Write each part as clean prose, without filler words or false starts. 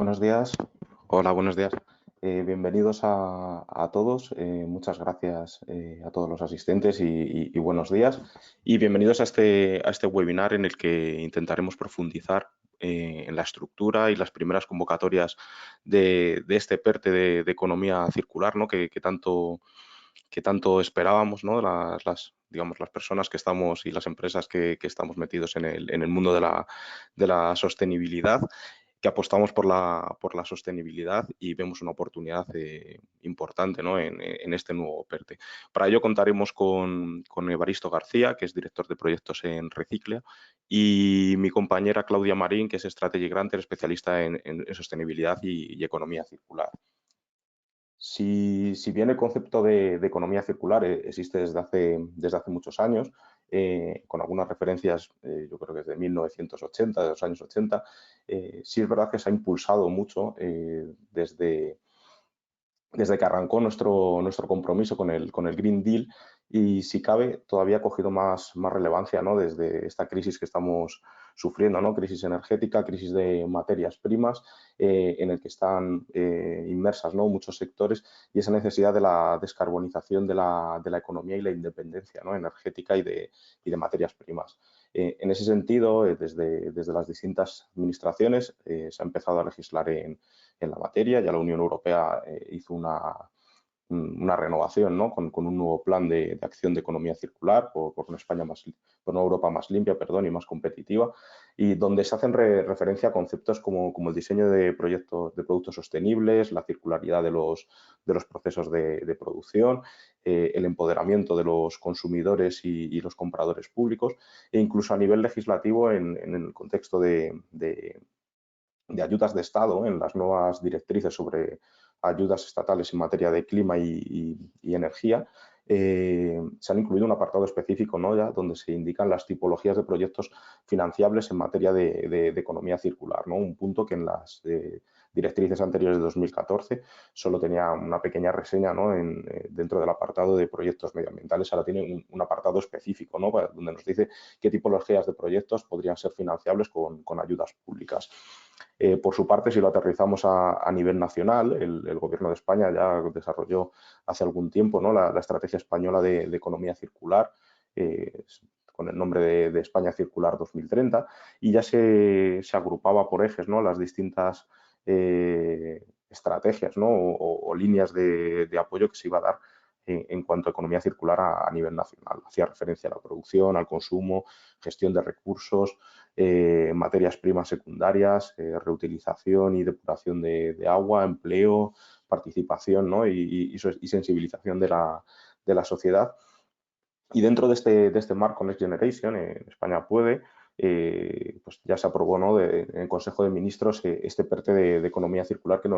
Buenos días. Hola, buenos días. Bienvenidos a todos. Muchas gracias a todos los asistentes y buenos días. Y bienvenidos a este webinar en el que intentaremos profundizar en la estructura y las primeras convocatorias de este PERTE de economía circular, ¿no? que tanto esperábamos, ¿no? Digamos, las personas que estamos y las empresas que estamos metidos en el mundo de la sostenibilidad, que apostamos por la sostenibilidad y vemos una oportunidad importante, ¿no? en este nuevo PERTE. Para ello contaremos con Evaristo García, que es director de proyectos en Reciclea, y mi compañera Claudia Marín, que es Strategy Granter, especialista en sostenibilidad y economía circular. Si bien el concepto de economía circular existe desde hace muchos años, con algunas referencias, yo creo que desde 1980, de los años 80, sí es verdad que se ha impulsado mucho desde que arrancó nuestro compromiso con el Green Deal, y si cabe todavía ha cogido más relevancia, ¿no? Desde esta crisis que estamos sufriendo, ¿no? Crisis energética, crisis de materias primas, en el que están inmersas, ¿no? Muchos sectores, y esa necesidad de la descarbonización de la economía y la independencia, ¿no? energética y de materias primas. En ese sentido, desde las distintas administraciones se ha empezado a legislar en la materia. Ya la Unión Europea hizo una renovación, ¿no? con un nuevo plan de acción de economía circular por una Europa más limpia, perdón, y más competitiva, y donde se hacen referencia a conceptos como el diseño de proyectos de productos sostenibles, la circularidad de los procesos de producción, el empoderamiento de los consumidores y los compradores públicos, e incluso a nivel legislativo en el contexto de ayudas de Estado, en las nuevas directrices sobre ayudas estatales en materia de clima y energía. Se han incluido un apartado específico, ¿no? Ya, donde se indican las tipologías de proyectos financiables en materia de economía circular, ¿no? Un punto que en las directrices anteriores de 2014 solo tenía una pequeña reseña, ¿no? Dentro del apartado de proyectos medioambientales. Ahora tiene un apartado específico, ¿no? Donde nos dice qué tipologías de proyectos podrían ser financiables con ayudas públicas. Por su parte, si lo aterrizamos a nivel nacional, el Gobierno de España ya desarrolló hace algún tiempo, ¿no? la Estrategia Española de Economía Circular, con el nombre de España Circular 2030, y ya se agrupaba por ejes, ¿no? las distintas estrategias, ¿no? o líneas de apoyo que se iba a dar en cuanto a economía circular a nivel nacional. Hacía referencia a la producción, al consumo, gestión de recursos, materias primas secundarias, reutilización y depuración de agua, empleo, participación, ¿no? y sensibilización de la sociedad. Y dentro de este marco Next Generation, España puede, pues ya se aprobó, ¿no? en el Consejo de Ministros este PERTE de economía circular que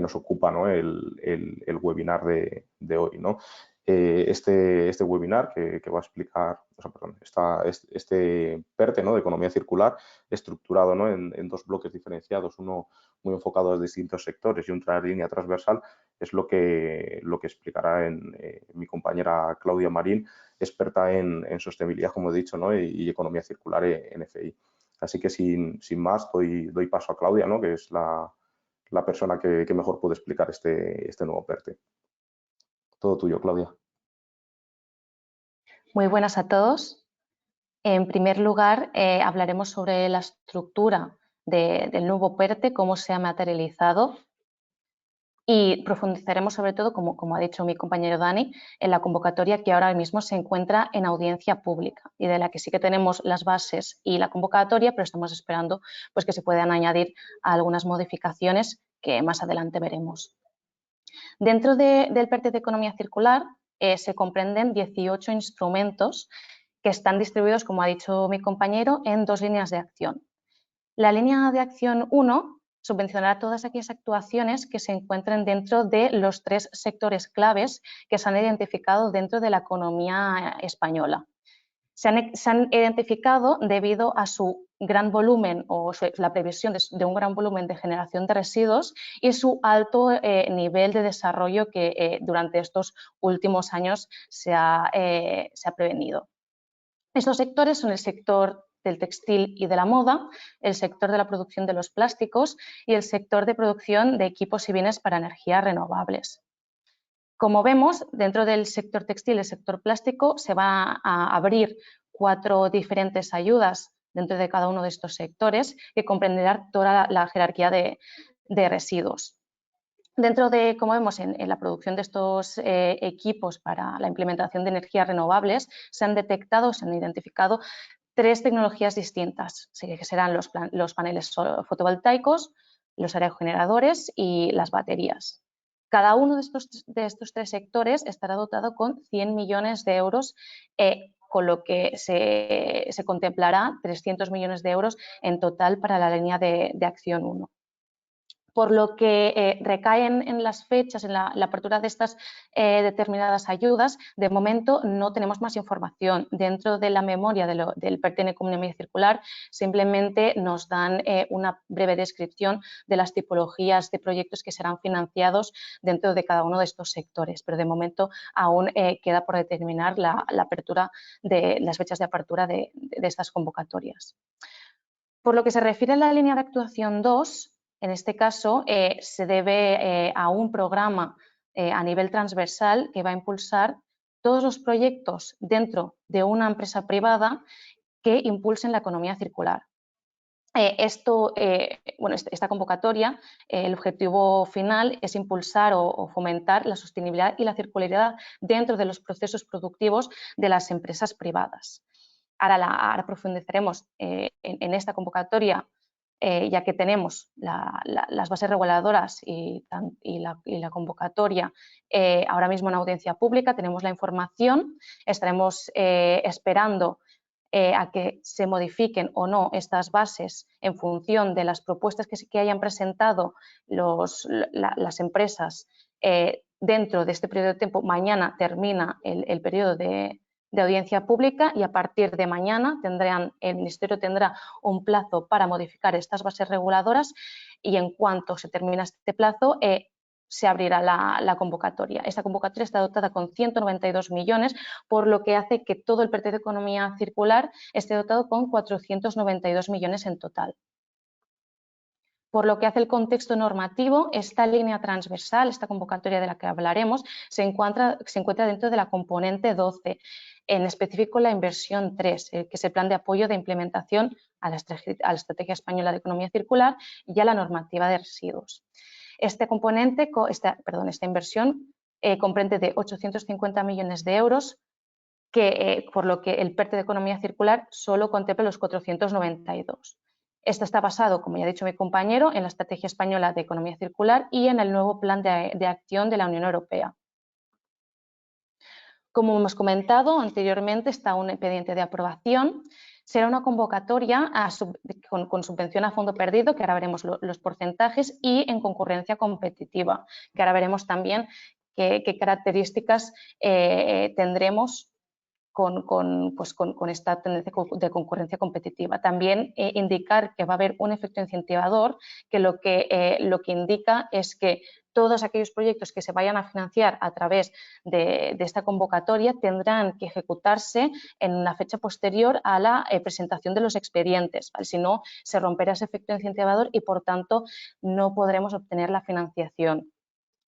nos ocupa, ¿no? el webinar de hoy, ¿no? Este webinar que va a explicar, este PERTE, ¿no? de economía circular, estructurado, ¿no? en dos bloques diferenciados, uno muy enfocado a distintos sectores y otra línea transversal, es lo que explicará mi compañera Claudia Marín, experta en sostenibilidad, como he dicho, ¿no? y economía circular en FI. Así que sin más doy paso a Claudia, ¿no? que es la persona que mejor puede explicar este nuevo PERTE. Todo tuyo, Claudia. Muy buenas a todos. En primer lugar, hablaremos sobre la estructura del nuevo PERTE, cómo se ha materializado, y profundizaremos sobre todo, como ha dicho mi compañero Dani, en la convocatoria que ahora mismo se encuentra en audiencia pública y de la que sí que tenemos las bases y la convocatoria, pero estamos esperando pues, que se puedan añadir algunas modificaciones que más adelante veremos. Dentro del PERTE de economía circular se comprenden 18 instrumentos que están distribuidos, como ha dicho mi compañero, en dos líneas de acción. La línea de acción 1 subvencionará todas aquellas actuaciones que se encuentren dentro de los 3 sectores claves que se han identificado dentro de la economía española. Se han identificado debido a su gran volumen o la previsión de un gran volumen de generación de residuos y su alto nivel de desarrollo que durante estos últimos años se ha prevenido. Estos sectores son el sector del textil y de la moda, el sector de la producción de los plásticos y el sector de producción de equipos y bienes para energías renovables. Como vemos, dentro del sector textil y el sector plástico se va a abrir 4 diferentes ayudas dentro de cada uno de estos sectores que comprenderán toda la jerarquía de residuos. Dentro de, como vemos, en la producción de estos equipos para la implementación de energías renovables, se han detectado, se han identificado 3 tecnologías distintas, que serán los paneles fotovoltaicos, los aerogeneradores y las baterías. Cada uno de estos 3 sectores estará dotado con 100 millones de euros, con lo que se contemplará 300 millones de euros en total para la línea de acción 1. Por lo que recaen en las fechas, en la apertura de estas determinadas ayudas, de momento no tenemos más información. Dentro de la memoria del PERTE en economía circular simplemente nos dan una breve descripción de las tipologías de proyectos que serán financiados dentro de cada uno de estos sectores, pero de momento aún queda por determinar las fechas de apertura de estas convocatorias. Por lo que se refiere a la línea de actuación 2, en este caso, se debe a un programa a nivel transversal que va a impulsar todos los proyectos dentro de una empresa privada que impulsen la economía circular. Esta convocatoria, el objetivo final es impulsar o fomentar la sostenibilidad y la circularidad dentro de los procesos productivos de las empresas privadas. Ahora profundizaremos en esta convocatoria, ya que tenemos las bases reguladoras y la convocatoria ahora mismo en audiencia pública, tenemos la información, estaremos esperando a que se modifiquen o no estas bases en función de las propuestas que hayan presentado las empresas dentro de este periodo de tiempo. Mañana termina el periodo de audiencia pública y a partir de mañana el Ministerio tendrá un plazo para modificar estas bases reguladoras y en cuanto se termina este plazo se abrirá la convocatoria. Esta convocatoria está dotada con 192 millones, por lo que hace que todo el PERTE de economía circular esté dotado con 492 millones en total. Por lo que hace el contexto normativo, esta línea transversal, esta convocatoria de la que hablaremos, se encuentra dentro de la componente 12, en específico la inversión 3, que es el plan de apoyo de implementación a la Estrategia Española de Economía Circular y a la normativa de residuos. Esta inversión comprende de 850 millones de euros, por lo que el PERTE de economía circular solo contempla los 492. Esto está basado, como ya ha dicho mi compañero, en la Estrategia Española de Economía Circular y en el nuevo Plan de Acción de la Unión Europea. Como hemos comentado anteriormente, está aún pendiente de aprobación. Será una convocatoria con subvención a fondo perdido, que ahora veremos los porcentajes, y en concurrencia competitiva, que ahora veremos también qué características tendremos con esta tendencia de concurrencia competitiva. También indicar que va a haber un efecto incentivador, que lo que indica es que todos aquellos proyectos que se vayan a financiar a través de esta convocatoria tendrán que ejecutarse en una fecha posterior a la presentación de los expedientes, ¿vale? Si no, se romperá ese efecto incentivador y, por tanto, no podremos obtener la financiación.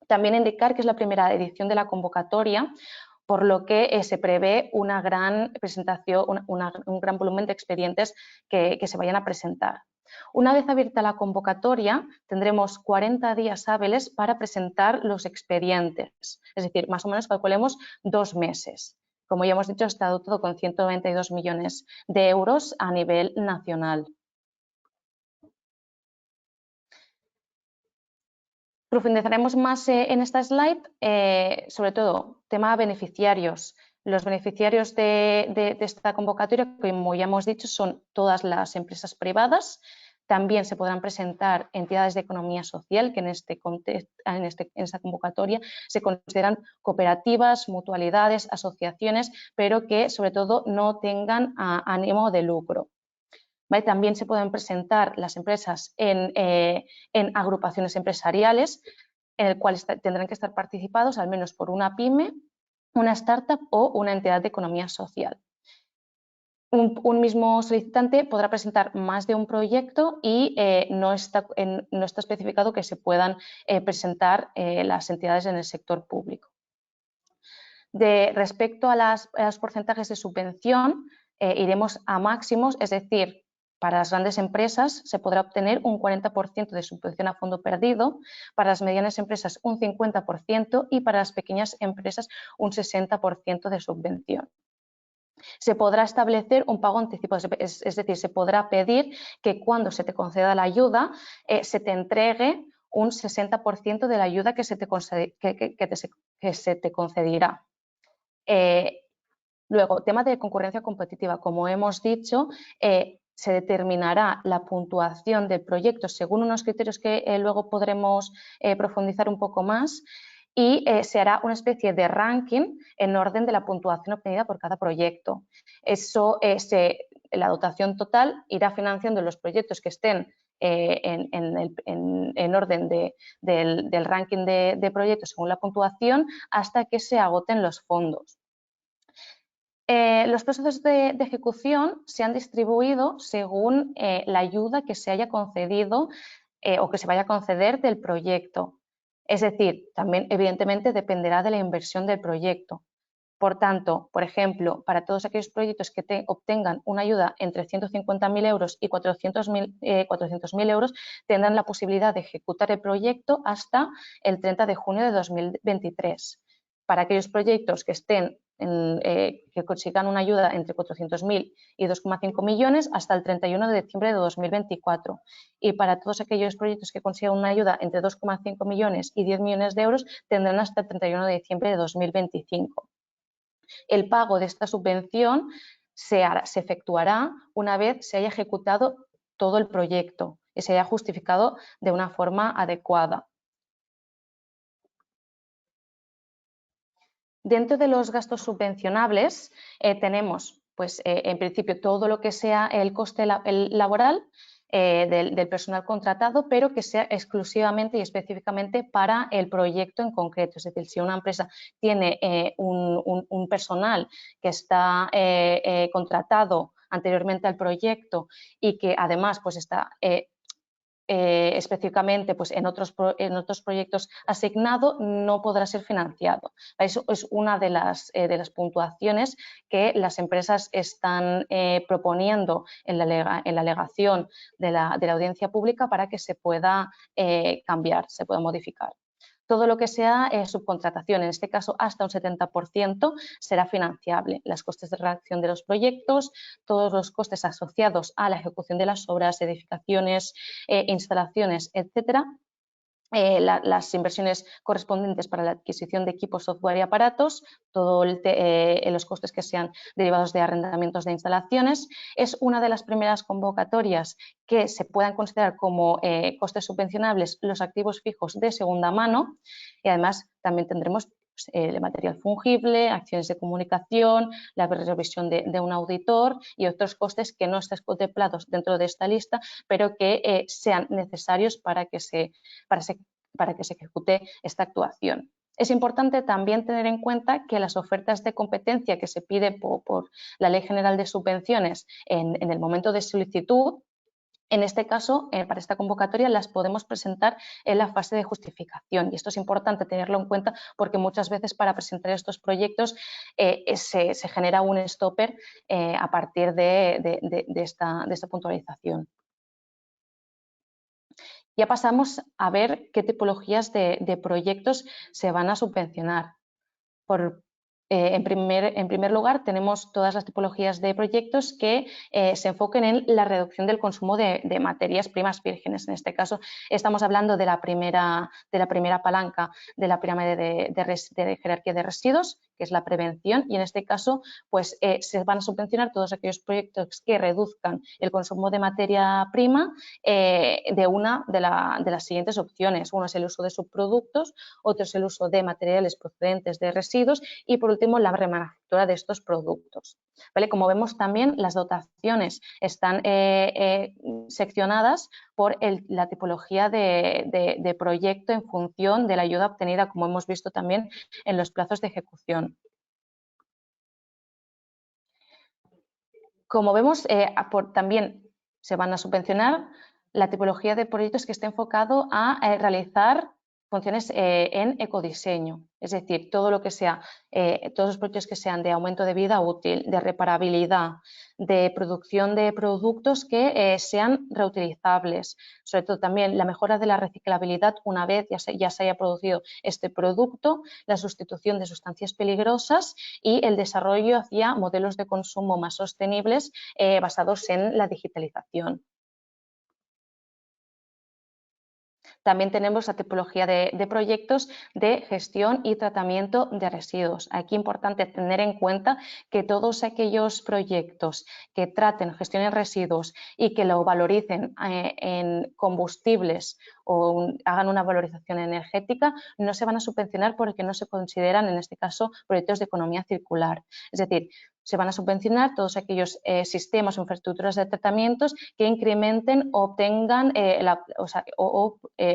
También indicar que es la primera edición de la convocatoria, por lo que se prevé una gran presentación, un gran volumen de expedientes que se vayan a presentar. Una vez abierta la convocatoria, tendremos 40 días hábiles para presentar los expedientes, es decir, más o menos calculemos 2 meses. Como ya hemos dicho, está dotado con 192 millones de euros a nivel nacional. Profundizaremos más en esta slide, sobre todo tema beneficiarios. Los beneficiarios de esta convocatoria, como ya hemos dicho, son todas las empresas privadas. También se podrán presentar entidades de economía social, que en esta convocatoria se consideran cooperativas, mutualidades, asociaciones, pero que sobre todo no tengan ánimo de lucro. ¿Vale? También se pueden presentar las empresas en agrupaciones empresariales, en el cual tendrán que estar participados al menos por una pyme, una startup o una entidad de economía social. un mismo solicitante podrá presentar más de un proyecto y no está especificado que se puedan presentar las entidades en el sector público. Respecto a los porcentajes de subvención, iremos a máximos, es decir, para las grandes empresas se podrá obtener un 40% de subvención a fondo perdido, para las medianas empresas un 50% y para las pequeñas empresas un 60% de subvención. Se podrá establecer un pago anticipado, es decir, se podrá pedir que cuando se te conceda la ayuda se te entregue un 60% de la ayuda que se te concederá. Luego, tema de concurrencia competitiva. Como hemos dicho, se determinará la puntuación del proyecto según unos criterios que luego podremos profundizar un poco más y se hará una especie de ranking en orden de la puntuación obtenida por cada proyecto. Eso, la dotación total irá financiando los proyectos que estén en orden del ranking de proyectos según la puntuación hasta que se agoten los fondos. Los procesos de ejecución se han distribuido según la ayuda que se haya concedido o que se vaya a conceder del proyecto. Es decir, también evidentemente dependerá de la inversión del proyecto. Por tanto, por ejemplo, para todos aquellos proyectos que obtengan una ayuda entre 150.000 euros y 400.000 euros, tendrán la posibilidad de ejecutar el proyecto hasta el 30 de junio de 2023. Para aquellos proyectos que que consigan una ayuda entre 400.000 y 2,5 millones hasta el 31 de diciembre de 2024. Y para todos aquellos proyectos que consigan una ayuda entre 2,5 millones y 10 millones de euros tendrán hasta el 31 de diciembre de 2025. El pago de esta subvención se efectuará una vez se haya ejecutado todo el proyecto y se haya justificado de una forma adecuada. Dentro de los gastos subvencionables tenemos, pues, en principio, todo lo que sea el coste laboral del personal contratado, pero que sea exclusivamente y específicamente para el proyecto en concreto. Es decir, si una empresa tiene un personal que está contratado anteriormente al proyecto y que además pues está específicamente pues, en otros proyectos asignado, no podrá ser financiado. Eso es una de las puntuaciones que las empresas están proponiendo en la alegación de la audiencia pública para que se pueda cambiar, se pueda modificar. Todo lo que sea subcontratación, en este caso hasta un 70%, será financiable. Los costes de redacción de los proyectos, todos los costes asociados a la ejecución de las obras, edificaciones, instalaciones, etcétera. Las inversiones correspondientes para la adquisición de equipos, software y aparatos, todos los costes que sean derivados de arrendamientos de instalaciones. Es una de las primeras convocatorias que se puedan considerar como costes subvencionables los activos fijos de segunda mano y además también tendremos el material fungible, acciones de comunicación, la revisión de un auditor y otros costes que no están contemplados dentro de esta lista, pero que sean necesarios para que se ejecute esta actuación. Es importante también tener en cuenta que las ofertas de competencia que se piden por la Ley General de Subvenciones en el momento de solicitud, en este caso, para esta convocatoria, las podemos presentar en la fase de justificación y esto es importante tenerlo en cuenta porque muchas veces para presentar estos proyectos se genera un stopper a partir de esta puntualización. Ya pasamos a ver qué tipologías de proyectos se van a subvencionar. En primer lugar, tenemos todas las tipologías de proyectos que se enfoquen en la reducción del consumo de materias primas vírgenes. En este caso, estamos hablando de la primera palanca de la pirámide de jerarquía de residuos, que es la prevención, y en este caso pues, se van a subvencionar todos aquellos proyectos que reduzcan el consumo de materia prima de una de las siguientes opciones. Uno es el uso de subproductos, otro es el uso de materiales procedentes de residuos y por último la remanufactura de estos productos. ¿Vale? Como vemos también las dotaciones están seccionadas por la tipología de proyecto en función de la ayuda obtenida, como hemos visto también en los plazos de ejecución. Como vemos, también se van a subvencionar la tipología de proyectos que esté enfocado a realizar funciones en ecodiseño, es decir, todo lo que sea, todos los proyectos que sean de aumento de vida útil, de reparabilidad, de producción de productos que sean reutilizables, sobre todo también la mejora de la reciclabilidad una vez ya se haya producido este producto, la sustitución de sustancias peligrosas y el desarrollo hacia modelos de consumo más sostenibles basados en la digitalización. También tenemos la tipología de proyectos de gestión y tratamiento de residuos. Aquí es importante tener en cuenta que todos aquellos proyectos que traten, gestionen residuos y que lo valoricen en combustibles o hagan una valorización energética no se van a subvencionar porque no se consideran, en este caso, proyectos de economía circular. Es decir, se van a subvencionar todos aquellos sistemas o infraestructuras de tratamientos que incrementen o obtengan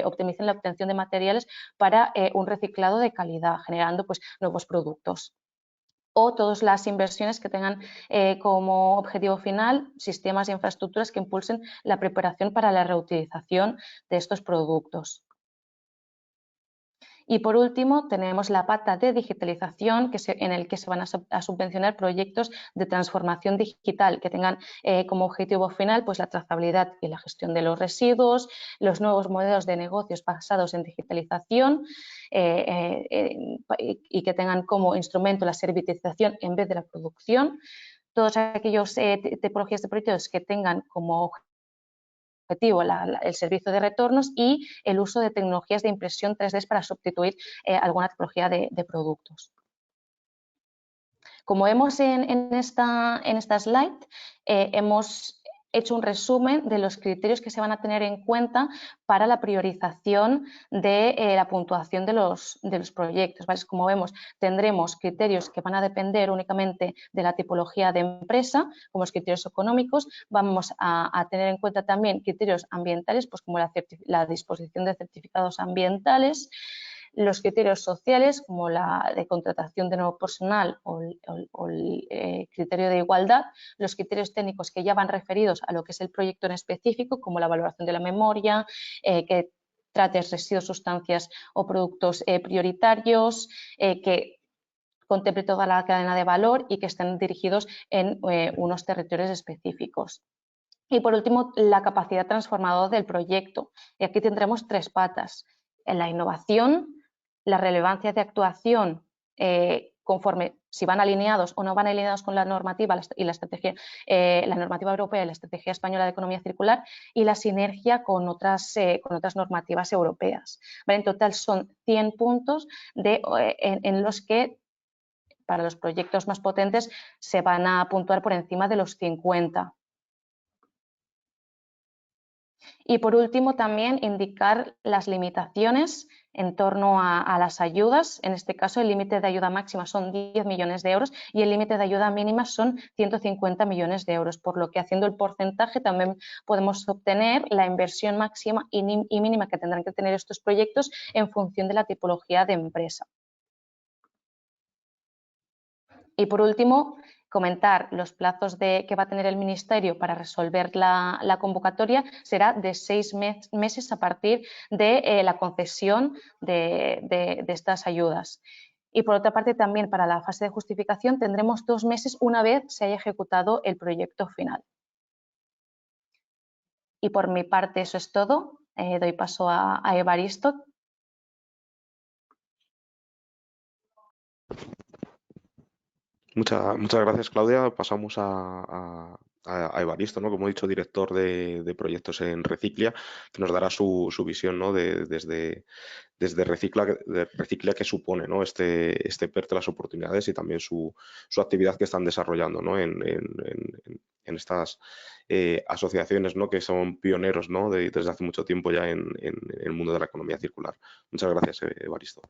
optimicen la obtención de materiales para un reciclado de calidad, generando pues, nuevos productos. O todas las inversiones que tengan como objetivo final sistemas e infraestructuras que impulsen la preparación para la reutilización de estos productos. Y por último, tenemos la pata de digitalización en el que se van a subvencionar proyectos de transformación digital que tengan como objetivo final pues, la trazabilidad y la gestión de los residuos, los nuevos modelos de negocios basados en digitalización y que tengan como instrumento la servitización en vez de la producción. Todas aquellas tipologías de proyectos que tengan como objetivo el servicio de retornos y el uso de tecnologías de impresión 3D para sustituir alguna tipología de productos. Como vemos en esta slide, hemos hecho un resumen de los criterios que se van a tener en cuenta para la priorización de la puntuación de los proyectos. ¿Vale? Como vemos, tendremos criterios que van a depender únicamente de la tipología de empresa, como los criterios económicos. Vamos a tener en cuenta también criterios ambientales, pues como la disposición de certificados ambientales, los criterios sociales, como la de contratación de nuevo personal o el criterio de igualdad, los criterios técnicos que ya van referidos a lo que es el proyecto en específico, como la valoración de la memoria, que trates residuos, sustancias o productos prioritarios, que contemple toda la cadena de valor y que estén dirigidos en unos territorios específicos. Y por último, la capacidad transformadora del proyecto. Y aquí tendremos tres patas: en la innovación, la relevancia de actuación conforme si van alineados o no van alineados con la normativa y la estrategia, la normativa europea y la estrategia española de economía circular, y la sinergia con otras normativas europeas. ¿Vale? En total son 100 puntos en los que para los proyectos más potentes se van a puntuar por encima de los 50. Y por último, también indicar las limitaciones en torno a las ayudas. En este caso, el límite de ayuda máxima son 10 millones de euros y el límite de ayuda mínima son 150 millones de euros, por lo que haciendo el porcentaje también podemos obtener la inversión máxima y mínima que tendrán que tener estos proyectos en función de la tipología de empresa. Y por último, comentar los plazos que va a tener el Ministerio para resolver la convocatoria será de 6 meses a partir de la concesión de estas ayudas. Y por otra parte, también para la fase de justificación tendremos 2 meses una vez se haya ejecutado el proyecto final. Y por mi parte eso es todo. Doy paso a Evaristo. Muchas gracias, Claudia. Pasamos a Evaristo, ¿no? Como he dicho, director de proyectos en Reciclia, que nos dará su visión, ¿no? desde Reciclia, que supone, ¿no? este PERTE, las oportunidades y también su actividad que están desarrollando, ¿no? en estas asociaciones, ¿no? Que son pioneros, ¿no? Desde hace mucho tiempo ya en el mundo de la economía circular. Muchas gracias, Evaristo.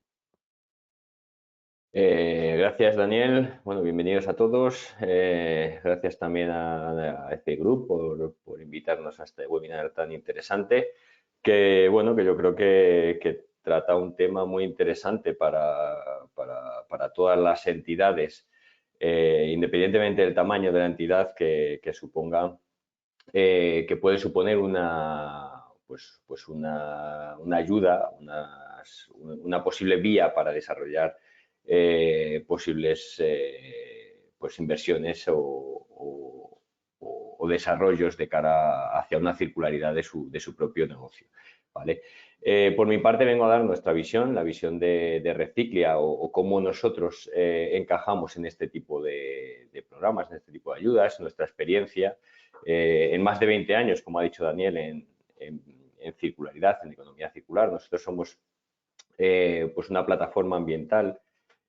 Gracias, Daniel. Bueno, bienvenidos a todos. Gracias también a este grupo por invitarnos a este webinar tan interesante, que bueno, que yo creo que trata un tema muy interesante para todas las entidades independientemente del tamaño de la entidad que suponga, que puede suponer una ayuda, una posible vía para desarrollar posibles pues inversiones o desarrollos de cara hacia una circularidad de su propio negocio, ¿vale? Por mi parte vengo a dar nuestra visión, la visión de Reciclia o cómo nosotros encajamos en este tipo de programas, en este tipo de ayudas, nuestra experiencia en más de 20 años, como ha dicho Daniel, en circularidad, en economía circular. Nosotros somos pues una plataforma ambiental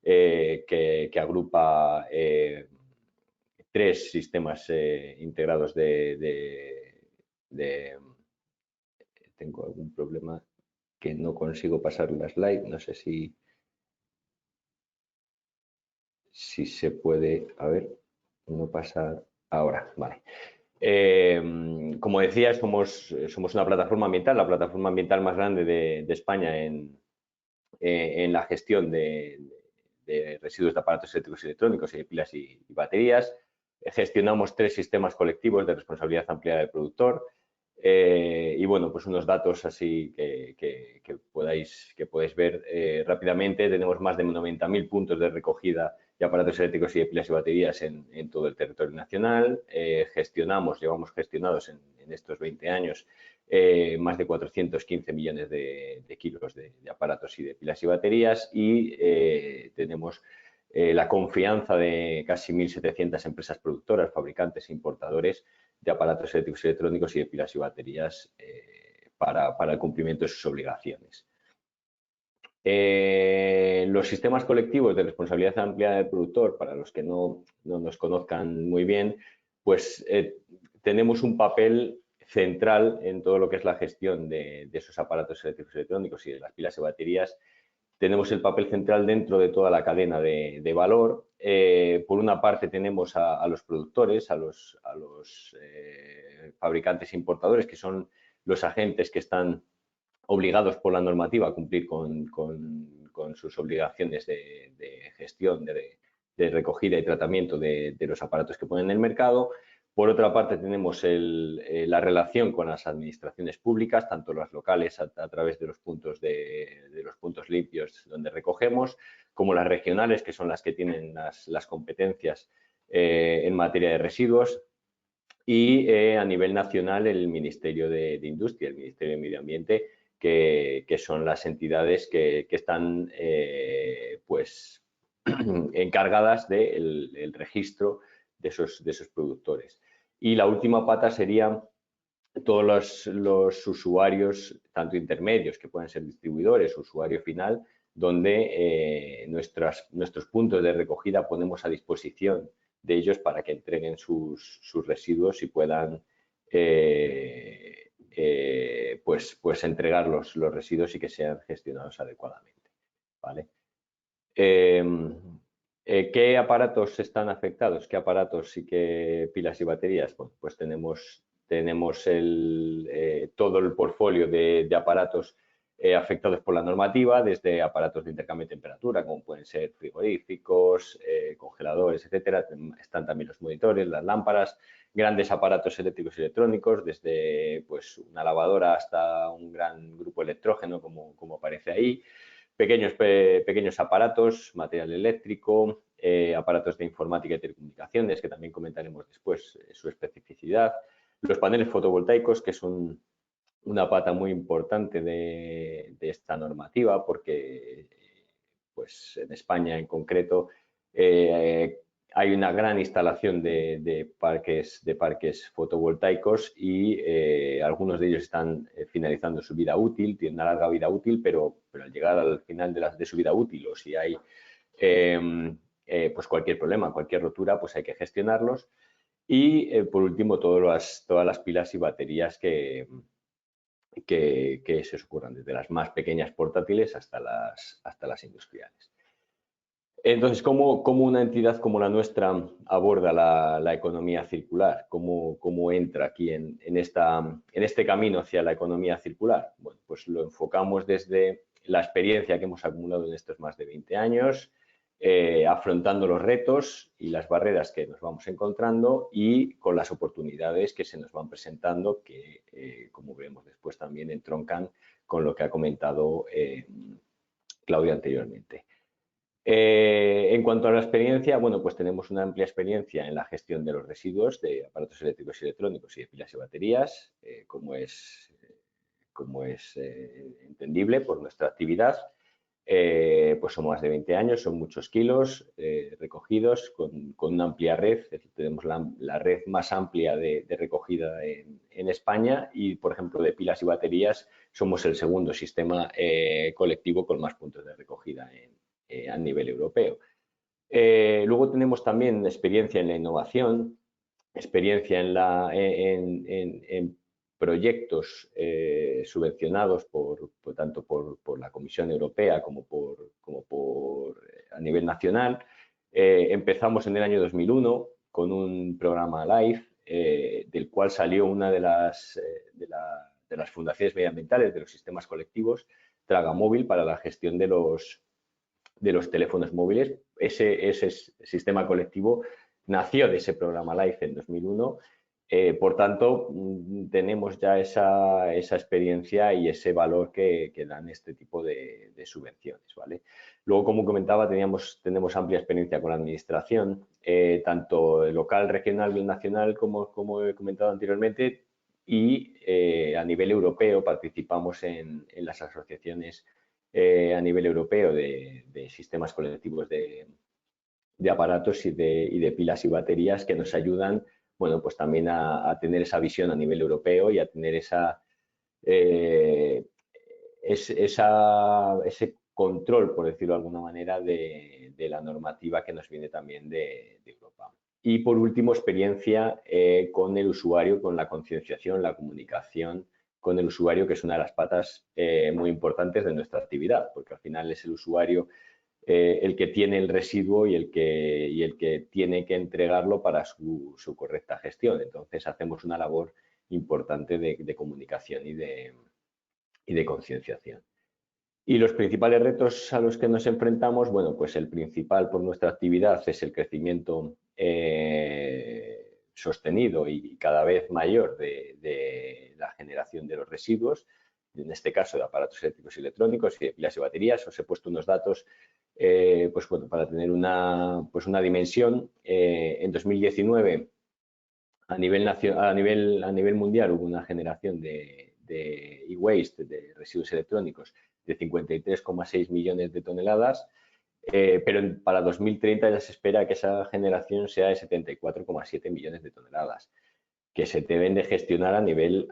que agrupa 3 sistemas integrados Tengo algún problema que no consigo pasar la slide, no sé si se puede, a ver, no pasa ahora, vale. Como decía, somos una plataforma ambiental, la plataforma ambiental más grande de España en la gestión de residuos de aparatos eléctricos y electrónicos y de pilas y baterías. Gestionamos 3 sistemas colectivos de responsabilidad ampliada del productor. Y bueno, pues unos datos así que podáis ver rápidamente. Tenemos más de 90.000 puntos de recogida de aparatos eléctricos y de pilas y baterías en todo el territorio nacional. Llevamos gestionados en estos 20 años más de 415 millones de kilos de aparatos y de pilas y baterías y tenemos la confianza de casi 1.700 empresas productoras, fabricantes e importadores de aparatos eléctricos y electrónicos y de pilas y baterías para el cumplimiento de sus obligaciones. Los sistemas colectivos de responsabilidad ampliada del productor, para los que no nos conozcan muy bien, pues tenemos un papel central en todo lo que es la gestión de esos aparatos eléctricos y electrónicos y de las pilas y baterías. Tenemos el papel central dentro de toda la cadena de valor. Por una parte tenemos a los productores, a los fabricantes e importadores, que son los agentes que están obligados por la normativa a cumplir con sus obligaciones de gestión, de recogida y tratamiento de los aparatos que ponen en el mercado. Por otra parte, tenemos la relación con las administraciones públicas, tanto las locales a través de los puntos limpios donde recogemos, como las regionales, que son las que tienen las competencias en materia de residuos. Y a nivel nacional, el Ministerio de Industria, el Ministerio de Medio Ambiente, que son las entidades que están pues encargadas del registro de esos productores. Y la última pata sería todos los usuarios, tanto intermedios, que pueden ser distribuidores, usuario final, donde nuestros puntos de recogida ponemos a disposición de ellos para que entreguen sus residuos y puedan pues entregar los residuos y que sean gestionados adecuadamente, ¿vale? ¿Qué aparatos están afectados? ¿Qué aparatos y qué pilas y baterías? Bueno, pues tenemos todo el portfolio de aparatos afectados por la normativa, desde aparatos de intercambio de temperatura, como pueden ser frigoríficos, congeladores, etcétera. Están también los monitores, las lámparas, grandes aparatos eléctricos y electrónicos, desde pues, una lavadora hasta un gran grupo electrógeno, como aparece ahí. Pequeños aparatos, material eléctrico, aparatos de informática y telecomunicaciones, que también comentaremos después su especificidad. Los paneles fotovoltaicos, que son una pata muy importante de esta normativa, porque pues, en España en concreto hay una gran instalación de parques fotovoltaicos y algunos de ellos están finalizando su vida útil, tienen una larga vida útil, pero al llegar al final de su vida útil o si hay pues cualquier problema, cualquier rotura, pues hay que gestionarlos. Y por último, todas las pilas y baterías que se os ocurran, desde las más pequeñas portátiles hasta las industriales. Entonces, ¿cómo una entidad como la nuestra aborda la economía circular? ¿Cómo entra aquí en este camino hacia la economía circular? Bueno, pues lo enfocamos desde la experiencia que hemos acumulado en estos más de 20 años, afrontando los retos y las barreras que nos vamos encontrando y con las oportunidades que se nos van presentando que, como veremos después, también entroncan con lo que ha comentado Claudia anteriormente. En cuanto a la experiencia, bueno, pues tenemos una amplia experiencia en la gestión de los residuos de aparatos eléctricos y electrónicos y de pilas y baterías, como es entendible por nuestra actividad. Pues son más de 20 años, son muchos kilos recogidos con una amplia red. Es decir, tenemos la red más amplia de recogida en España y, por ejemplo, de pilas y baterías somos el segundo sistema colectivo con más puntos de recogida a nivel europeo. Luego tenemos también experiencia en la innovación, experiencia en proyectos subvencionados tanto por la Comisión Europea como a nivel nacional. Empezamos en el año 2001 con un programa LIFE, del cual salió una de las fundaciones medioambientales de los sistemas colectivos, Tragamóvil, para la gestión de los teléfonos móviles. Ese sistema colectivo nació de ese programa LIFE en 2001. Por tanto, tenemos ya esa experiencia y ese valor que dan este tipo de subvenciones, ¿vale? Luego, como comentaba, tenemos amplia experiencia con la administración, tanto local, regional y nacional, como he comentado anteriormente, y a nivel europeo participamos en las asociaciones a nivel europeo de sistemas colectivos de aparatos y de pilas y baterías que nos ayudan, bueno, pues también a tener esa visión a nivel europeo y a tener ese control, por decirlo de alguna manera, de la normativa que nos viene también de Europa. Y por último, experiencia con el usuario, con la concienciación, la comunicación con el usuario, que es una de las patas muy importantes de nuestra actividad, porque al final es el usuario el que tiene el residuo y el que tiene que entregarlo para su correcta gestión. Entonces, hacemos una labor importante de comunicación y de concienciación. Y los principales retos a los que nos enfrentamos, bueno, pues el principal por nuestra actividad es el crecimiento sostenido y cada vez mayor de la generación de los residuos, en este caso de aparatos eléctricos y electrónicos y de pilas y baterías. Os he puesto unos datos pues bueno, para tener una dimensión. En 2019, a nivel mundial, hubo una generación de e-waste, de residuos electrónicos, de 53,6 millones de toneladas, pero para 2030 ya se espera que esa generación sea de 74,7 millones de toneladas, que se deben de gestionar a nivel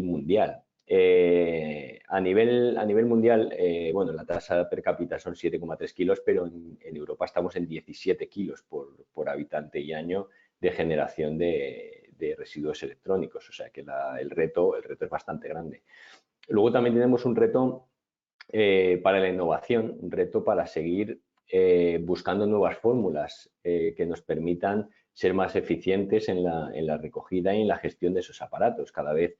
mundial. A nivel mundial, bueno, la tasa per cápita son 7,3 kilos, pero en Europa estamos en 17 kilos por habitante y año de generación de residuos electrónicos, o sea que el reto es bastante grande. Luego también tenemos un reto para la innovación, un reto para seguir buscando nuevas fórmulas que nos permitan ser más eficientes en la recogida y en la gestión de esos aparatos. Cada vez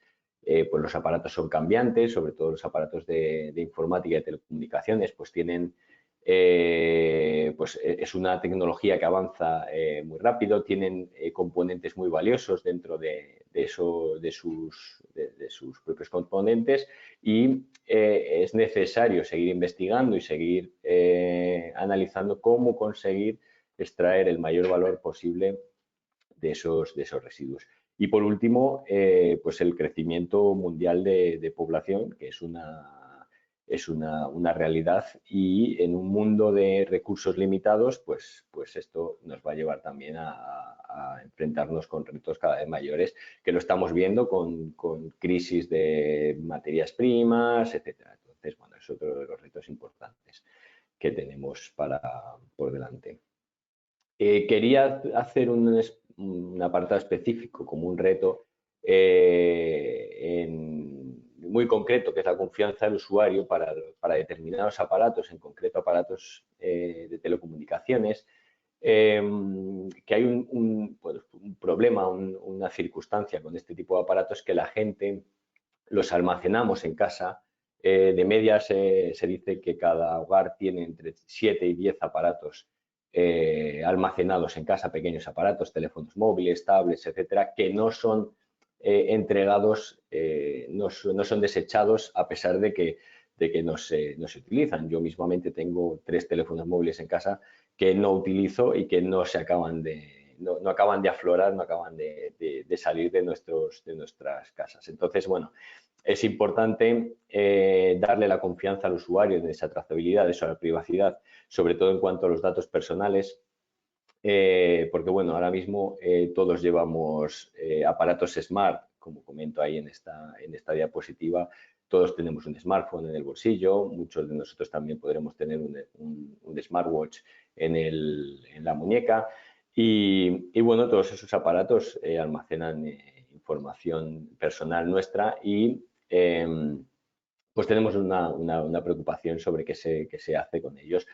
pues los aparatos son cambiantes, sobre todo los aparatos de informática y de telecomunicaciones, pues tienen pues es una tecnología que avanza muy rápido, tienen componentes muy valiosos dentro de sus propios componentes y es necesario seguir investigando y seguir analizando cómo conseguir extraer el mayor valor posible de esos residuos. Y por último, pues el crecimiento mundial de población, que es una realidad, y en un mundo de recursos limitados, pues esto nos va a llevar también a enfrentarnos con retos cada vez mayores, que lo estamos viendo con crisis de materias primas, etcétera. Entonces, bueno, es otro de los retos importantes que tenemos por delante. Quería hacer un apartado específico como un reto muy concreto, que es la confianza del usuario para determinados aparatos, en concreto aparatos de telecomunicaciones, que hay un problema, una circunstancia con este tipo de aparatos, que la gente los almacenamos en casa. De media se dice que cada hogar tiene entre 7 y 10 aparatos almacenados en casa, pequeños aparatos, teléfonos móviles, tablets, etcétera, que no son entregados, no son desechados a pesar de que no se utilizan. Yo mismamente tengo 3 teléfonos móviles en casa que no utilizo y que no se acaban no acaban de aflorar, no acaban de salir de nuestras casas. Entonces, bueno, es importante darle la confianza al usuario en esa trazabilidad, eso, a la privacidad, sobre todo en cuanto a los datos personales, porque bueno, ahora mismo todos llevamos aparatos smart, como comento ahí en esta diapositiva. Todos tenemos un smartphone en el bolsillo, muchos de nosotros también podremos tener un smartwatch en la muñeca y bueno, todos esos aparatos almacenan información personal nuestra y pues tenemos una preocupación sobre qué se hace con ellos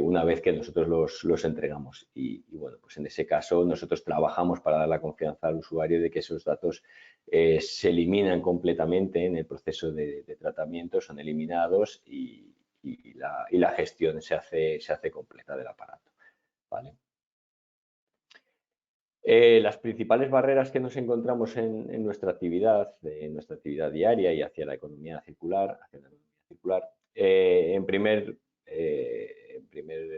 una vez que nosotros los entregamos. Y bueno, pues en ese caso nosotros trabajamos para dar la confianza al usuario de que esos datos se eliminan completamente en el proceso de tratamiento, son eliminados y la gestión se hace completa del aparato. ¿Vale? Las principales barreras que nos encontramos en nuestra actividad diaria y hacia la economía circular, en primer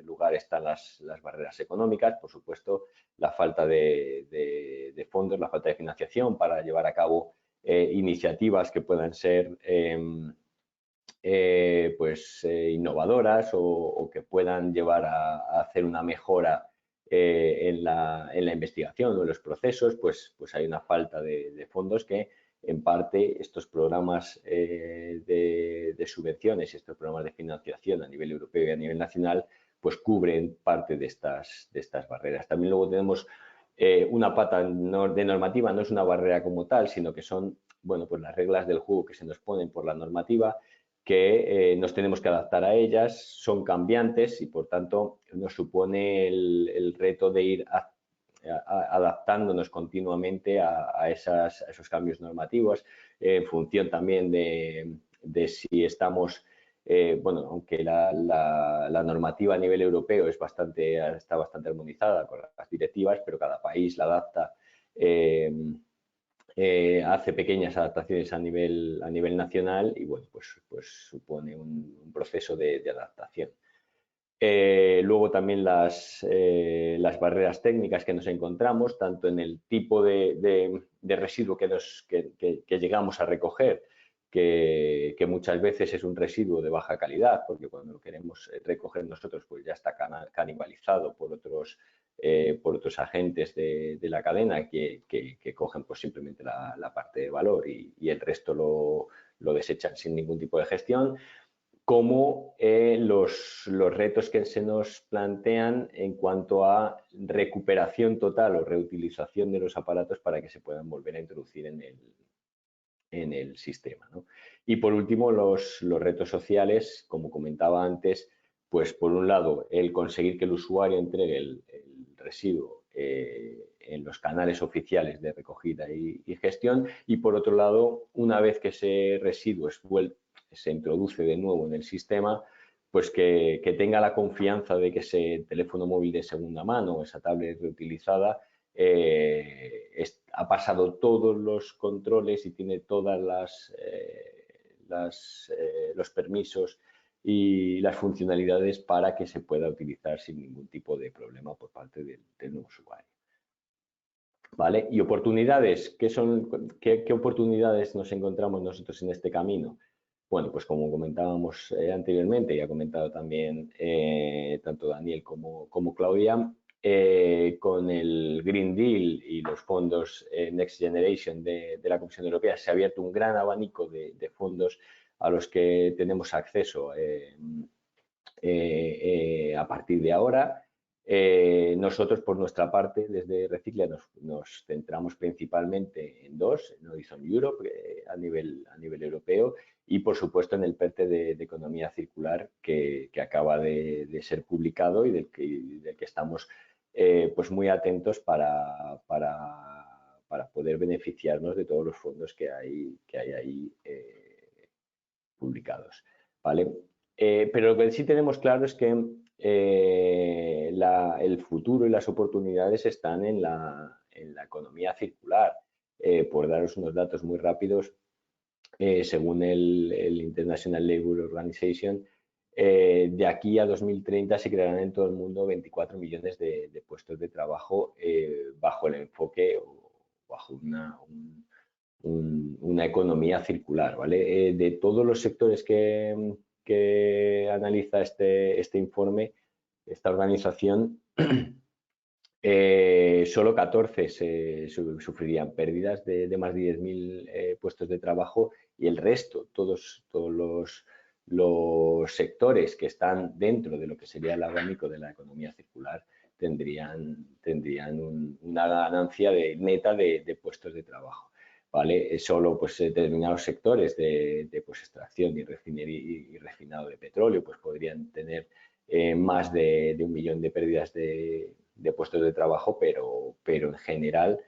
lugar están las barreras económicas, por supuesto, la falta de fondos, la falta de financiación para llevar a cabo iniciativas que puedan ser innovadoras o que puedan llevar a hacer una mejora en la investigación o en los procesos, pues hay una falta de fondos que en parte estos programas de subvenciones y estos programas de financiación a nivel europeo y a nivel nacional pues cubren parte de estas barreras. También luego tenemos una pata de normativa, no es una barrera como tal, sino que son pues las reglas del juego que se nos ponen por la normativa, que nos tenemos que adaptar a ellas, son cambiantes y por tanto nos supone el reto de ir adaptándonos continuamente a esos cambios normativos en función también de si estamos, aunque la normativa a nivel europeo está bastante armonizada con las directivas, pero cada país la adapta hace pequeñas adaptaciones a nivel nacional y bueno, pues supone un proceso de adaptación. Luego también las barreras técnicas que nos encontramos, tanto en el tipo de residuo que llegamos a recoger, que muchas veces es un residuo de baja calidad, porque cuando lo queremos recoger nosotros pues ya está canibalizado por otros agentes de la cadena que cogen pues simplemente la parte de valor y el resto lo desechan sin ningún tipo de gestión, como los retos que se nos plantean en cuanto a recuperación total o reutilización de los aparatos para que se puedan volver a introducir en el sistema, ¿no? Y por último, los retos sociales, como comentaba antes, pues por un lado, el conseguir que el usuario entregue el residuo en los canales oficiales de recogida y gestión, y por otro lado, una vez que ese residuo se introduce de nuevo en el sistema, pues que tenga la confianza de que ese teléfono móvil de segunda mano o esa tablet reutilizada ha pasado todos los controles y tiene todas los permisos y las funcionalidades para que se pueda utilizar sin ningún tipo de problema por parte del nuevo usuario. ¿Vale? Y oportunidades, ¿qué oportunidades nos encontramos nosotros en este camino? Bueno, pues como comentábamos anteriormente y ha comentado también tanto Daniel como Claudia, con el Green Deal y los fondos Next Generation de la Comisión Europea se ha abierto un gran abanico de fondos a los que tenemos acceso a partir de ahora. Nosotros, por nuestra parte, desde Reciclia nos centramos principalmente en dos, en Horizon Europe a nivel europeo y, por supuesto, en el PERTE de economía circular que acaba de ser publicado y del que estamos pues muy atentos para poder beneficiarnos de todos los fondos que hay ahí publicados. ¿Vale? Pero lo que sí tenemos claro es que el futuro y las oportunidades están en la economía circular. Por daros unos datos muy rápidos, según el International Labour Organization, de aquí a 2030 se crearán en todo el mundo 24 millones de puestos de trabajo bajo el enfoque o bajo una economía circular, ¿vale? De todos los sectores que analiza este informe, esta organización, solo 14 sufrirían pérdidas de más de 10.000 puestos de trabajo, y el resto, todos los sectores que están dentro de lo que sería el abanico de la economía circular tendrían una ganancia neta de puestos de trabajo. ¿Vale? Solo pues, determinados sectores de pues, extracción y refinería y refinado de petróleo pues, podrían tener más de 1 millón de pérdidas de puestos de trabajo, pero en general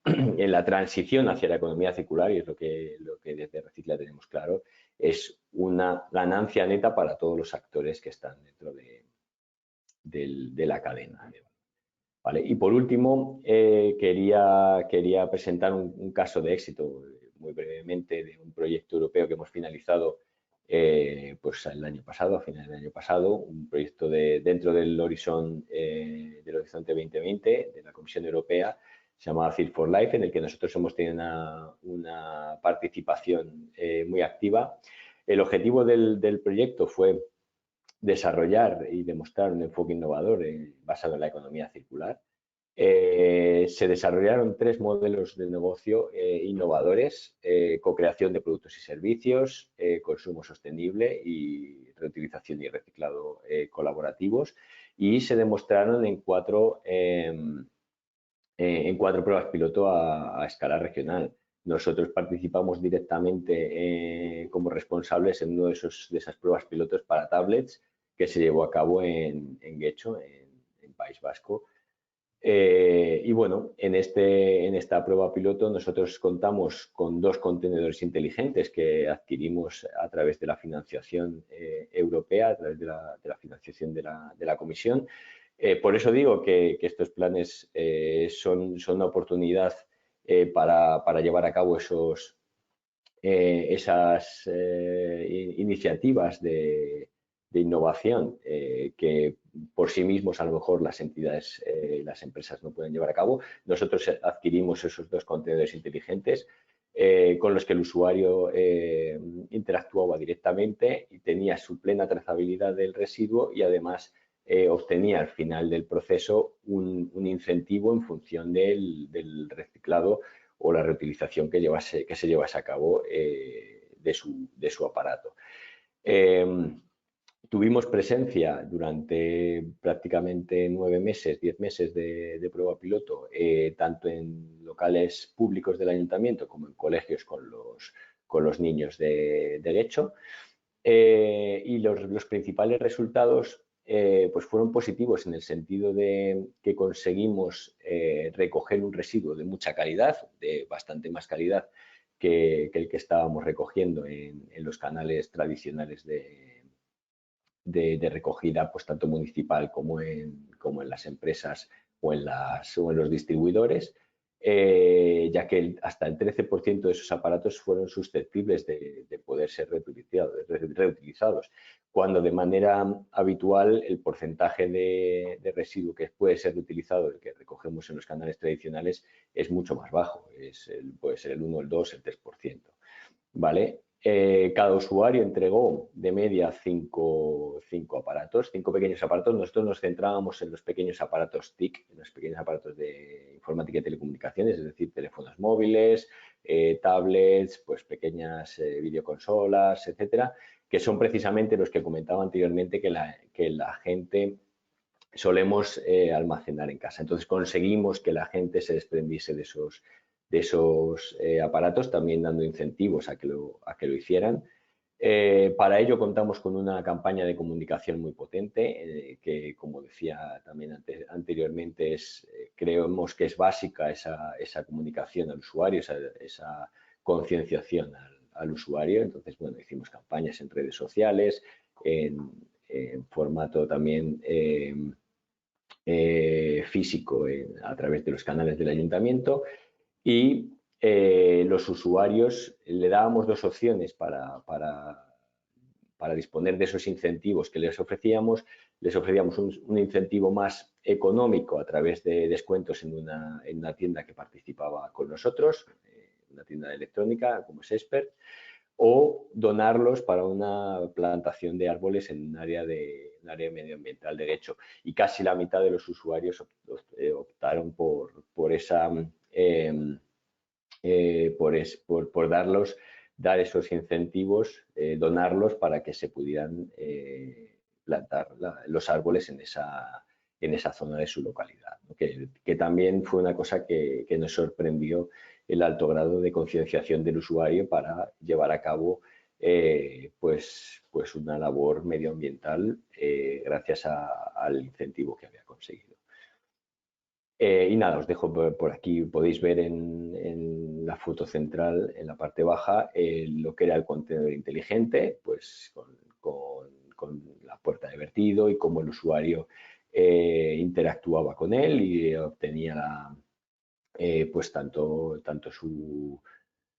en la transición hacia la economía circular, y es lo que desde Recicla tenemos claro, es una ganancia neta para todos los actores que están dentro de la cadena. ¿Vale? Y por último, quería presentar un caso de éxito muy brevemente de un proyecto europeo que hemos finalizado pues el año pasado, a finales del año pasado, un proyecto dentro del Horizonte 2020 de la Comisión Europea, se llama Fit for Life, en el que nosotros hemos tenido una participación muy activa. El objetivo del proyecto fue desarrollar y demostrar un enfoque innovador basado en la economía circular. Se desarrollaron 3 modelos de negocio innovadores: co-creación de productos y servicios, consumo sostenible y reutilización y reciclado colaborativos, y se demostraron en 4 pruebas piloto a escala regional. Nosotros participamos directamente como responsables en una de esas pruebas pilotos para tablets que se llevó a cabo en Guecho, en País Vasco. Y bueno, en esta prueba piloto nosotros contamos con 2 contenedores inteligentes que adquirimos a través de la financiación europea, a través de la financiación de la Comisión. Por eso digo que estos planes son una oportunidad para llevar a cabo esas iniciativas de innovación que por sí mismos a lo mejor las entidades, las empresas no pueden llevar a cabo. Nosotros adquirimos esos 2 contenedores inteligentes con los que el usuario interactuaba directamente y tenía su plena trazabilidad del residuo, y además obtenía al final del proceso un incentivo en función del reciclado o la reutilización que se llevase a cabo de su aparato. Tuvimos presencia durante prácticamente 9 meses, 10 meses de prueba piloto, tanto en locales públicos del ayuntamiento como en colegios con los niños de Guecho, y los principales resultados pues fueron positivos en el sentido de que conseguimos recoger un residuo de mucha calidad, de bastante más calidad que el que estábamos recogiendo en los canales tradicionales de recogida, pues tanto municipal como en las empresas o en los distribuidores, ya que hasta el 13% de esos aparatos fueron susceptibles de poder ser reutilizados, cuando de manera habitual el porcentaje de residuo que puede ser reutilizado, el que recogemos en los canales tradicionales, es mucho más bajo, puede ser el 1, el 2, el 3%. ¿Vale? Cada usuario entregó de media 5 aparatos, 5 pequeños aparatos. Nosotros nos centrábamos en los pequeños aparatos TIC, en los pequeños aparatos de informática y telecomunicaciones, es decir, teléfonos móviles, tablets, pues pequeñas videoconsolas, etcétera, que son precisamente los que comentaba anteriormente que la gente solemos almacenar en casa. Entonces conseguimos que la gente se desprendiese de esos aparatos, también dando incentivos a que lo hicieran. Para ello contamos con una campaña de comunicación muy potente, que, como decía también anteriormente, creemos que es básica esa comunicación al usuario, esa concienciación al usuario. Entonces, bueno, hicimos campañas en redes sociales, en en formato también físico a través de los canales del ayuntamiento, y los usuarios le dábamos dos opciones para disponer de esos incentivos que les ofrecíamos. Les ofrecíamos un incentivo más económico a través de descuentos en una tienda que participaba con nosotros, una tienda de electrónica como es Expert, o donarlos para una plantación de árboles en un área medioambiental de derecho. Y casi la mitad de los usuarios optaron por esa dar esos incentivos, donarlos para que se pudieran plantar los árboles en esa zona de su localidad, ¿no? Que también fue una cosa que nos sorprendió, el alto grado de concienciación del usuario para llevar a cabo pues una labor medioambiental gracias al incentivo que había conseguido. Y nada, os dejo por aquí, podéis ver en la foto central, en la parte baja, lo que era el contenedor inteligente, pues con la puerta de vertido y cómo el usuario interactuaba con él y obtenía pues tanto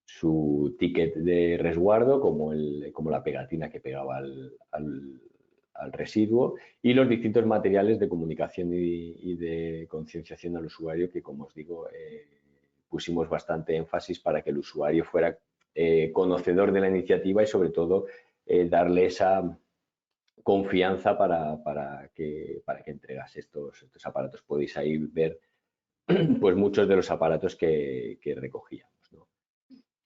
su ticket de resguardo como la pegatina que pegaba al residuo, y los distintos materiales de comunicación y de concienciación al usuario que, como os digo, pusimos bastante énfasis para que el usuario fuera conocedor de la iniciativa y sobre todo darle esa confianza para que entregase estos aparatos. Podéis ahí ver pues muchos de los aparatos que recogíamos, ¿no?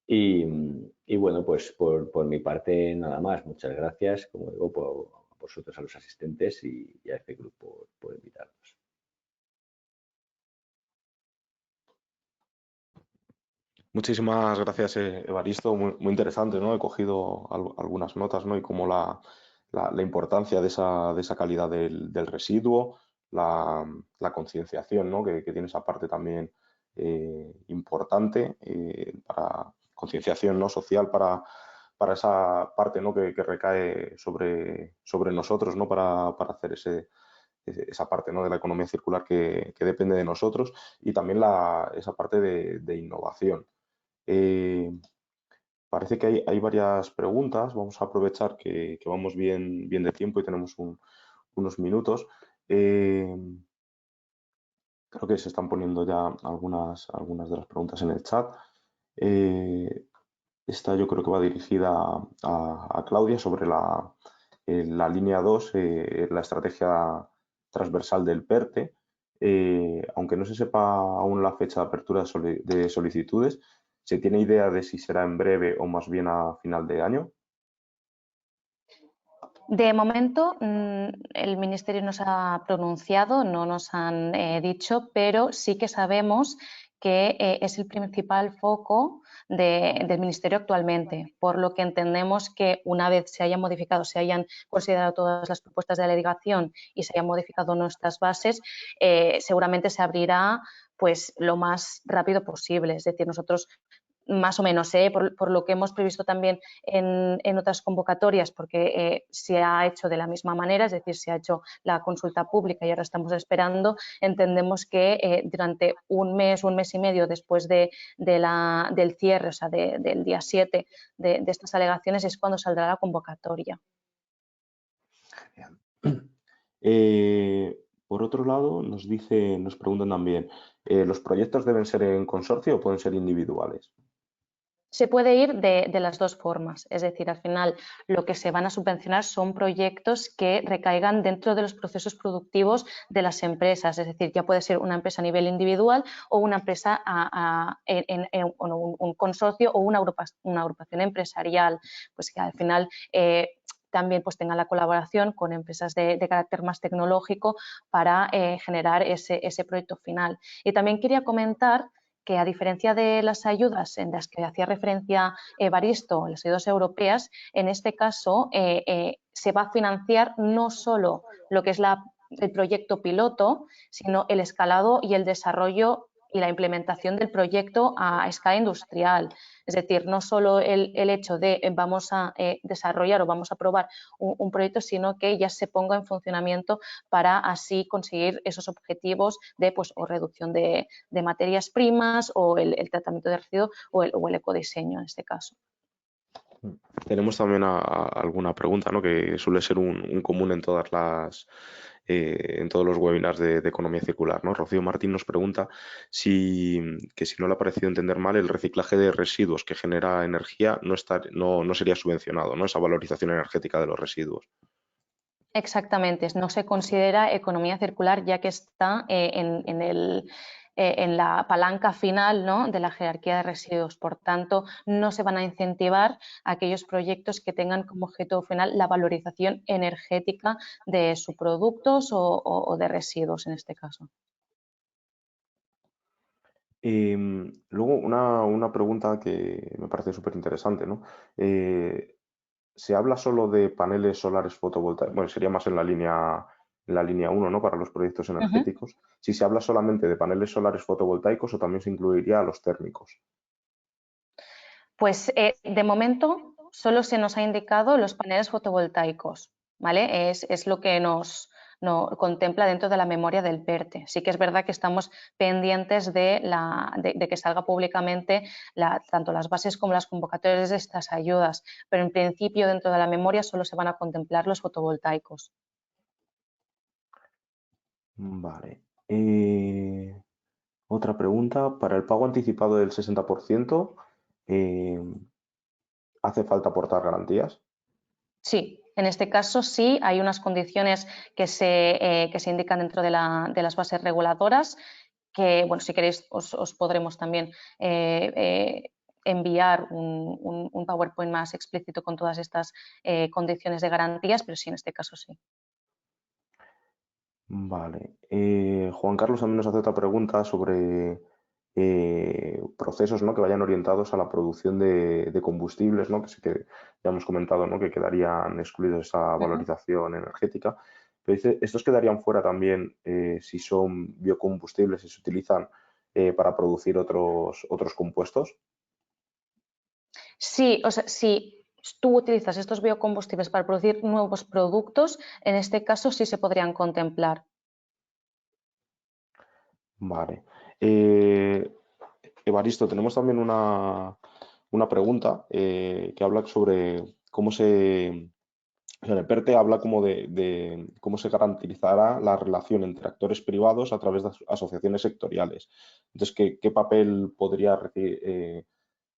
Y bueno, pues por mi parte nada más. Muchas gracias, como digo, a vosotros, a los asistentes y a este grupo por invitarnos. Muchísimas gracias, Evaristo. Muy interesante, ¿no? He cogido algunas notas, ¿no? Y como la importancia de esa calidad del residuo, la concienciación, ¿no? Que tiene esa parte también importante para concienciación, ¿no? Social para esa parte, ¿no? que recae sobre nosotros, ¿no? Para hacer esa parte, ¿no? de la economía circular que depende de nosotros, y también esa parte de innovación. Parece que hay varias preguntas. Vamos a aprovechar que vamos bien de tiempo y tenemos unos minutos. Creo que se están poniendo ya algunas de las preguntas en el chat. Esta yo creo que va dirigida a Claudia sobre la línea 2, la estrategia transversal del PERTE. Aunque no se sepa aún la fecha de apertura de solicitudes, ¿se tiene idea de si será en breve o más bien a final de año? De momento, el Ministerio nos ha pronunciado, no nos han dicho, pero sí que sabemos que es el principal foco del Ministerio actualmente, por lo que entendemos que una vez se hayan modificado, se hayan considerado todas las propuestas de la delegación y se hayan modificado nuestras bases, seguramente se abrirá pues lo más rápido posible. Es decir, nosotros más o menos, por lo que hemos previsto también en otras convocatorias, porque se ha hecho de la misma manera, es decir, se ha hecho la consulta pública y ahora estamos esperando. Entendemos que durante un mes y medio después del cierre, o sea, del día 7 de estas alegaciones, es cuando saldrá la convocatoria. Por otro lado, nos preguntan también, ¿los proyectos deben ser en consorcio o pueden ser individuales? Se puede ir de las dos formas, es decir, al final lo que se van a subvencionar son proyectos que recaigan dentro de los procesos productivos de las empresas, es decir, ya puede ser una empresa a nivel individual o una empresa un consorcio o una agrupación empresarial, pues que al final también pues tenga la colaboración con empresas de carácter más tecnológico para generar ese proyecto final. Y también quería comentar que, a diferencia de las ayudas en las que hacía referencia Evaristo, las ayudas europeas, en este caso se va a financiar no solo lo que es el proyecto piloto, sino el escalado y el desarrollo y la implementación del proyecto a escala industrial. Es decir, no solo el hecho de vamos a desarrollar o vamos a probar un proyecto, sino que ya se ponga en funcionamiento para así conseguir esos objetivos de pues, o reducción de materias primas o el tratamiento de residuos o el ecodiseño en este caso. Tenemos también alguna pregunta, ¿no? Que suele ser un común en todas en todos los webinars de economía circular, ¿no? Rocío Martín nos pregunta que si no le ha parecido entender mal, el reciclaje de residuos que genera energía no sería subvencionado, ¿no? Esa valorización energética de los residuos. Exactamente, no se considera economía circular ya que está en la palanca final, ¿no?, de la jerarquía de residuos. Por tanto, no se van a incentivar aquellos proyectos que tengan como objetivo final la valorización energética de sus productos o de residuos en este caso. Luego, una pregunta que me parece súper interesante, ¿no? ¿Se habla solo de paneles solares fotovoltaicos? Bueno, sería más en la línea 1, ¿no? Para los proyectos energéticos. Si se habla solamente de paneles solares fotovoltaicos o también se incluiría a los térmicos. Pues de momento solo se nos ha indicado los paneles fotovoltaicos, ¿vale? Es lo que nos contempla dentro de la memoria del PERTE. Sí que es verdad que estamos pendientes de que salga públicamente tanto las bases como las convocatorias de estas ayudas, pero en principio dentro de la memoria solo se van a contemplar los fotovoltaicos. Vale. Otra pregunta. Para el pago anticipado del 60%, ¿hace falta aportar garantías? Sí, en este caso sí, hay unas condiciones que se indican dentro de las bases reguladoras que, bueno, si queréis os podremos también enviar un PowerPoint más explícito con todas estas condiciones de garantías, pero sí, en este caso sí. Vale. Juan Carlos también nos hace otra pregunta sobre procesos, ¿no?, que vayan orientados a la producción de combustibles, ¿no?, que sí que ya hemos comentado, ¿no?, que quedarían excluidos de esa valorización energética. Pero dice, ¿estos quedarían fuera también si son biocombustibles y se utilizan para producir otros compuestos? Sí, o sea, si tú utilizas estos biocombustibles para producir nuevos productos, en este caso sí se podrían contemplar. Vale. Evaristo, tenemos también una pregunta que habla sobre cómo o sea, en el PERTE habla como de cómo se garantizará la relación entre actores privados a través de asociaciones sectoriales. Entonces, ¿qué papel podría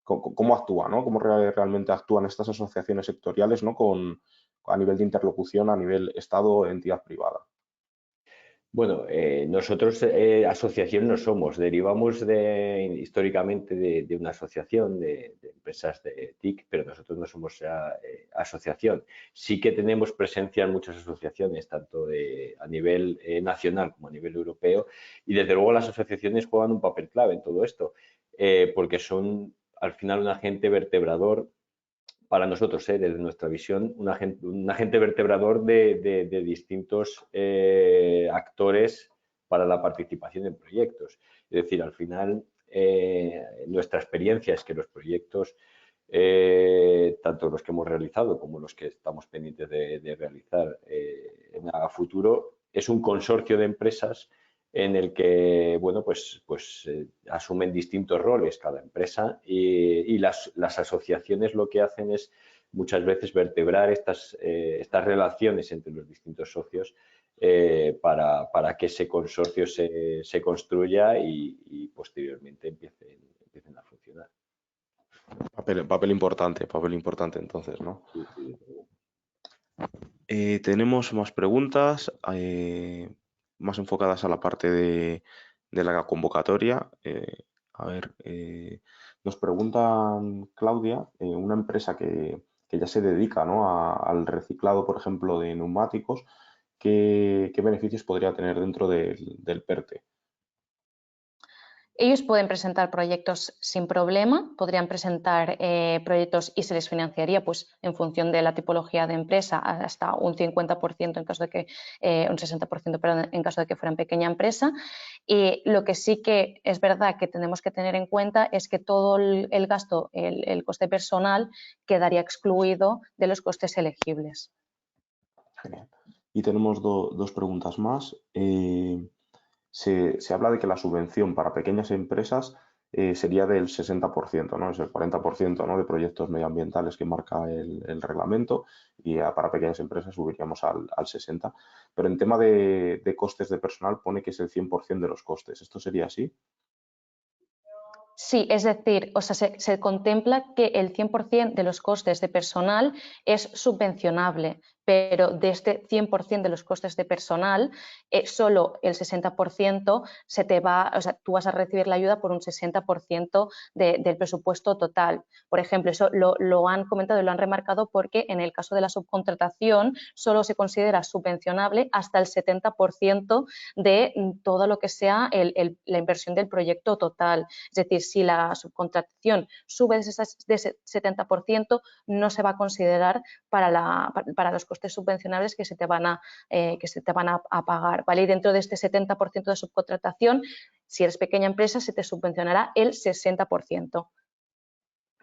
cómo actúa, ¿no? ¿Cómo realmente actúan estas asociaciones sectoriales, ¿no?, a nivel de interlocución, a nivel Estado, entidad privada? Bueno, nosotros asociación no somos, derivamos históricamente de una asociación de empresas de TIC, pero nosotros no somos asociación. Sí que tenemos presencia en muchas asociaciones, tanto a nivel nacional como a nivel europeo, y desde luego las asociaciones juegan un papel clave en todo esto, porque son al final un agente vertebrador para nosotros, desde nuestra visión, un agente vertebrador de distintos actores para la participación en proyectos. Es decir, al final, nuestra experiencia es que los proyectos, tanto los que hemos realizado como los que estamos pendientes de realizar a futuro, es un consorcio de empresas en el que, bueno, pues asumen distintos roles cada empresa y las asociaciones lo que hacen es muchas veces vertebrar estas relaciones entre los distintos socios para que ese consorcio se construya y posteriormente empiecen a funcionar. Papel importante entonces, ¿no? Sí, sí. Tenemos más preguntas, más enfocadas a la parte de la convocatoria. A ver, nos pregunta Claudia, una empresa que ya se dedica, ¿no?, al reciclado, por ejemplo, de neumáticos, ¿qué beneficios podría tener dentro del PERTE? Ellos pueden presentar proyectos sin problema, podrían presentar proyectos y se les financiaría pues, en función de la tipología de empresa hasta un 50% en caso de que, un 60% perdón, en caso de que fueran pequeña empresa. Y lo que sí que es verdad que tenemos que tener en cuenta es que todo el gasto, el coste personal, quedaría excluido de los costes elegibles. Genial. Y tenemos dos preguntas más. Se habla de que la subvención para pequeñas empresas sería del 60%, ¿no? Es el 40%, ¿no?, de proyectos medioambientales que marca el reglamento y para pequeñas empresas subiríamos al 60%. Pero en tema de costes de personal pone que es el 100% de los costes. ¿Esto sería así? Sí, es decir, o sea, se contempla que el 100% de los costes de personal es subvencionable, pero de este 100% de los costes de personal, solo el 60% se te va, o sea, tú vas a recibir la ayuda por un 60% del presupuesto total. Por ejemplo, eso lo han comentado y lo han remarcado porque en el caso de la subcontratación solo se considera subvencionable hasta el 70% de todo lo que sea la inversión del proyecto total. Es decir, si la subcontratación sube de ese 70%, no se va a considerar para los costes subvencionables que se te van a pagar, ¿vale? Y dentro de este 70% de subcontratación, si eres pequeña empresa, se te subvencionará el 60%.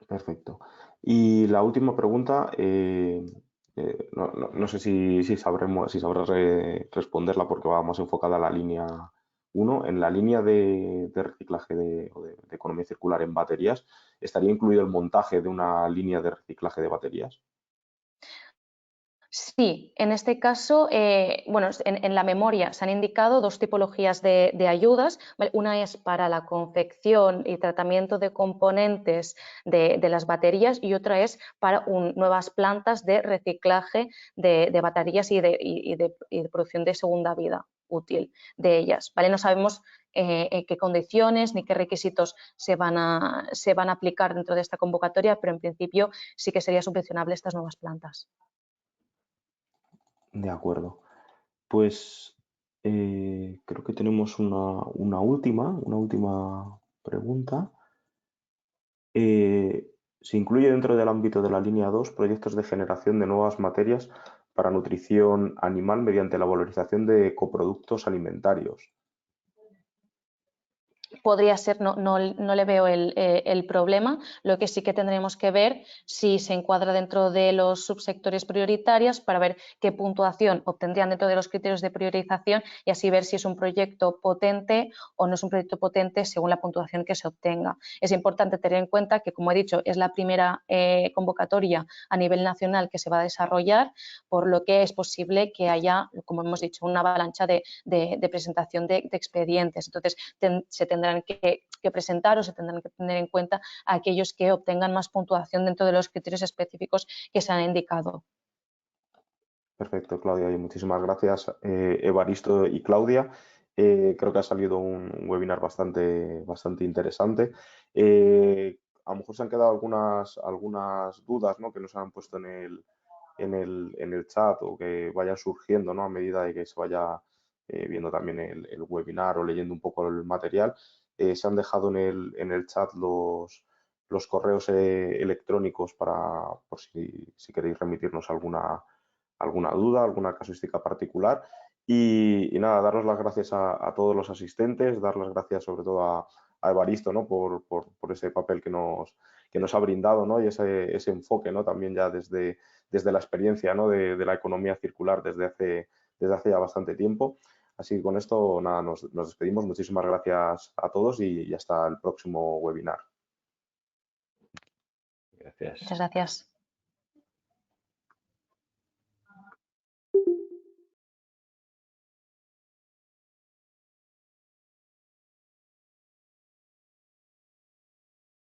Perfecto. Y la última pregunta, no sé si sabrás responderla porque va más enfocada a la línea 1. En la línea de reciclaje o de economía circular en baterías, ¿estaría incluido el montaje de una línea de reciclaje de baterías? Sí, en este caso, bueno, en la memoria se han indicado dos tipologías de ayudas, ¿vale? Una es para la confección y tratamiento de componentes de las baterías y otra es para nuevas plantas de reciclaje de baterías y de producción de segunda vida útil de ellas, ¿vale? No sabemos qué condiciones ni qué requisitos se van a aplicar dentro de esta convocatoria, pero en principio sí que sería subvencionable estas nuevas plantas. De acuerdo. Pues creo que tenemos una última pregunta. Se incluye dentro del ámbito de la línea 2 proyectos de generación de nuevas materias para nutrición animal mediante la valorización de coproductos alimentarios. Podría ser, no le veo el problema. Lo que sí que tendremos que ver si se encuadra dentro de los subsectores prioritarios para ver qué puntuación obtendrían dentro de los criterios de priorización y así ver si es un proyecto potente o no es un proyecto potente según la puntuación que se obtenga. Es importante tener en cuenta que, como he dicho, es la primera convocatoria a nivel nacional que se va a desarrollar, por lo que es posible que haya, como hemos dicho, una avalancha de presentación de expedientes. Entonces, se tendrán que presentar o se tendrán que tener en cuenta a aquellos que obtengan más puntuación dentro de los criterios específicos que se han indicado. Perfecto, Claudia, y muchísimas gracias, Evaristo y Claudia. Creo que ha salido un webinar bastante interesante. A lo mejor se han quedado algunas dudas, ¿no?, que nos han puesto en el chat o que vayan surgiendo, ¿no?, a medida de que se vaya viendo también el webinar o leyendo un poco el material. Se han dejado en el chat los correos electrónicos por si queréis remitirnos alguna duda, alguna casuística particular. Y nada, daros las gracias a todos los asistentes, dar las gracias sobre todo a Evaristo, ¿no?, por ese papel que nos ha brindado, ¿no?, y ese enfoque, ¿no?, también ya desde la experiencia, ¿no?, de la economía circular desde hace ya bastante tiempo. Así que con esto nada, nos despedimos. Muchísimas gracias a todos y hasta el próximo webinar. Gracias. Muchas gracias.